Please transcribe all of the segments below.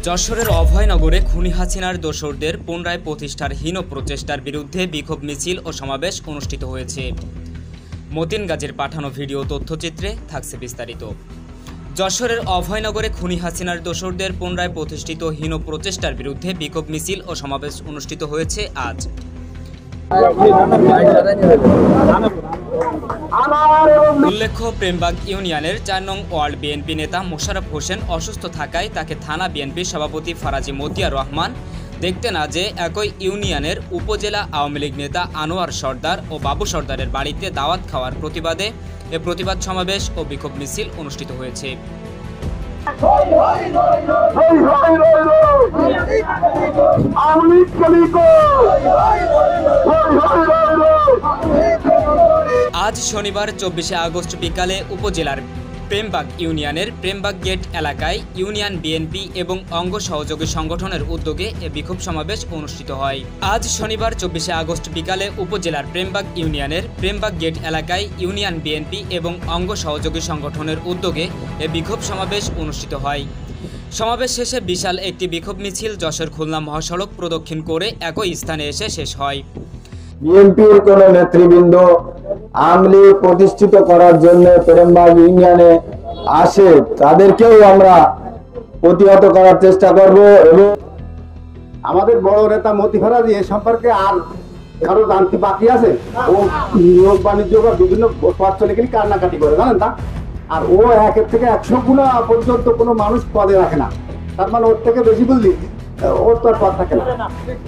যশোরের অভয়নগরে খুনি হাসিনার দোসরদের পুনরায় প্রতিষ্ঠার হীন প্রচেষ্টার বিরুদ্ধে বিক্ষোভ মিছিল ও সমাবেশ অনুষ্ঠিত হয়েছে। মতিন গাজীর পাঠানো ভিডিও তথ্যচিত্রে থাকছে বিস্তারিত। যশোরের অভয়নগরে খুনি হাসিনার দোসরদের পুনরায় প্রতিষ্ঠিত হীন প্রচেষ্টার বিরুদ্ধে বিক্ষোভ মিছিল ও সমাবেশ অনুষ্ঠিত হয়েছে আজ। উল্লেখ্য, প্রেমবাগ ইউনিয়নের ৪ নং ওয়ার্ড বিএনপি নেতা মোশাররফ হোসেন অসুস্থ থাকায় তাকে থানা বিএনপির সভাপতি ফারাজি মতিয়ার রহমান দেখতে না যেয়ে একই ইউনিয়নের উপজেলা আওয়ামী লীগ নেতা আনোয়ার সর্দার ও বাবু সর্দারের বাড়িতে দাওয়াত খাওয়ার প্রতিবাদে এ প্রতিবাদ সমাবেশ ও বিক্ষোভ মিছিল অনুষ্ঠিত হয়েছে। আজ শনিবার ২৪শে আগস্ট বিকালে উপজেলার প্রেমবাগ ইউনিয়নের প্রেমবাগ গেট এলাকায় ইউনিয়ন বিএনপি এবং অঙ্গ সহযোগী সংগঠনের উদ্যোগে এ বিক্ষোভ সমাবেশ অনুষ্ঠিত হয়। আজ শনিবার ২৪শে আগস্ট বিকালে উপজেলার প্রেমবাগ ইউনিয়নের প্রেমবাগ গেট এলাকায় ইউনিয়ন বিএনপি এবং অঙ্গ সহযোগী সংগঠনের উদ্যোগে এ বিক্ষোভ সমাবেশ অনুষ্ঠিত হয়। সমাবেশ শেষে বিশাল একটি বিক্ষোভ মিছিল যশোর খুলনা মহাসড়ক প্রদক্ষিণ করে একই স্থানে এসে শেষ হয়। বিএনপির কোন নেতৃবৃন্দ আমলি প্রতিষ্ঠিত করার জন্য প্রেমবাগ ইউনিয়নে আসে তাদেরকেও আমরা প্রতিহত করার চেষ্টা করব। এবং আমাদের বড় নেতা মতি ফারাজি এ সম্পর্কে আর কারো জানতে বাকি আছে? ও নিয়োগ বাণিজ্য বা বিভিন্ন পদ চলে গেলে কান্নাকাটি করে, জানেন তা? আর ও ১ থেকে ১০০ গুণা পর্যন্ত কোনো মানুষ পদে রাখে না। তার মানে ওর থেকে বেশি বুঝলি ওর তো আর পদ থাকে না।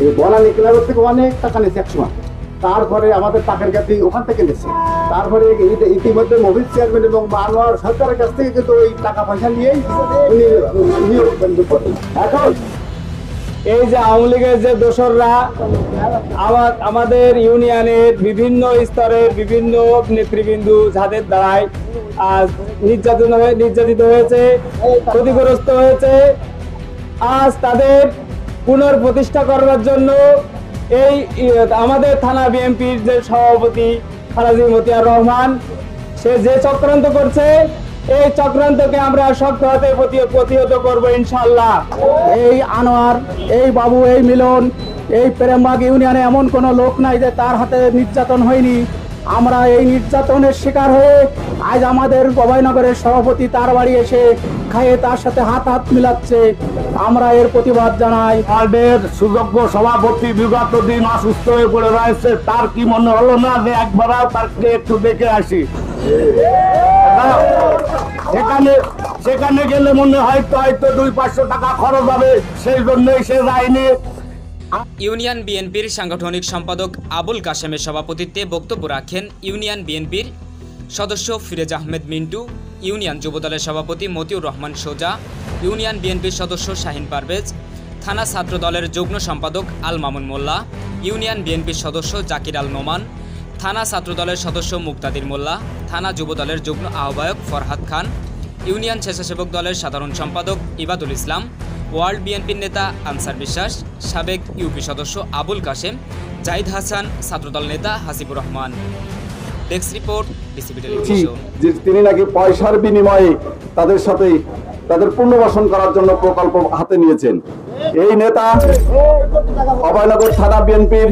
এই বনানী ক্লাবের থেকে অনেক টাকা নিয়েছে একসময়, তারপরে আমাদের পাকের কাছে ওখান থেকে নিয়েছে, তারপরে ইতিমধ্যে মহিল চেয়ারম্যান এবং আনোয়ার সরকারের কাছ থেকে কিন্তু ওই টাকা পয়সা নিয়েই উনি নিয়োগ করেন। এখন এই যে আওয়ামী লীগের যে দোসররা আমাদের ইউনিয়নের বিভিন্ন স্তরের বিভিন্ন নেতৃবৃন্দ যাদের দ্বারায় নির্যাতিত হয়েছে, ক্ষতিগ্রস্ত হয়েছে, আজ তাদের পুনঃপ্রতিষ্ঠা করার জন্য এই আমাদের থানা বিএনপির যে সভাপতি ফারাজি মতিয়ার রহমান সে যে চক্রান্ত করছে, এই চক্রান্তকে আমরা শক্ত হাতে প্রতিহত করবো ইনশাআল্লাহ। এই আনোয়ার, এই বাবু, এই মিলন, এই প্রেমবাগ ইউনিয়নে এমন কোনো লোক নাই যে তার হাতে নির্যাতন হয়নি। আমরা এই নির্যাতনের শিকার হয়ে আজ আমাদের অভয়নগরের সভাপতি তার বাড়ি এসে খাইয়ে তার সাথে হাত মিলাচ্ছে। আমরা এর প্রতিবাদ জানাই। ওয়ার্ডের সুযোগ্য সভাপতি বিগত দিন অসুস্থ হয়ে পড়ে রয়েছে, তার কি মনে হলো না যে একবার তাকে একটু দেখে আসি? সেখানে গেলে মনে হয়তো ২-৫০০ টাকা খরচ হবে, সেই জন্যই সে যায়নি। ইউনিয়ন বিএনপির সাংগঠনিক সম্পাদক আবুল কাশেমের সভাপতিত্বে বক্তব্য রাখেন ইউনিয়ন বিএনপির সদস্য ফিরোজ আহমেদ মিন্টু, ইউনিয়ন যুবদলের সভাপতি মতিউর রহমান সোজা, ইউনিয়ন বিএনপির সদস্য শাহিন পারভেজ, থানা ছাত্র দলের যুগ্ম সম্পাদক আল মামুন মোল্লা, ইউনিয়ন বিএনপির সদস্য জাকির আল নোমান, থানা ছাত্র দলের সদস্য মুক্তাদির মোল্লা, থানা যুবদলের যুগ্ম আহ্বায়ক ফরহাদ খান, ইউনিয়ন স্বেচ্ছাসেবক দলের সাধারণ সম্পাদক ইবাদুল ইসলাম, ওয়ার্ল্ড বিএনপির নেতা আনসার বিশ্বাস, সাবেক ইউপি সদস্য আবুল কাশেম, জাহিদ হাসান, ছাত্রদল নেতা Hasibur Rahman. Desk report, DCB television. তিনি নাকি পয়সার বিনিময়ে তাদের সাথে তাদের পুনর্বাসন করার জন্য প্রকল্প হাতে নিয়েছেন। এই নেতা অভয়নগর থানা বিএনপির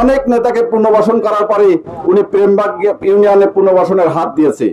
অনেক নেতাকে পুনর্বাসন করার পরে উনি প্রেমবাগ ইউনিয়নে পুনর্বাসনের হাত দিয়েছে।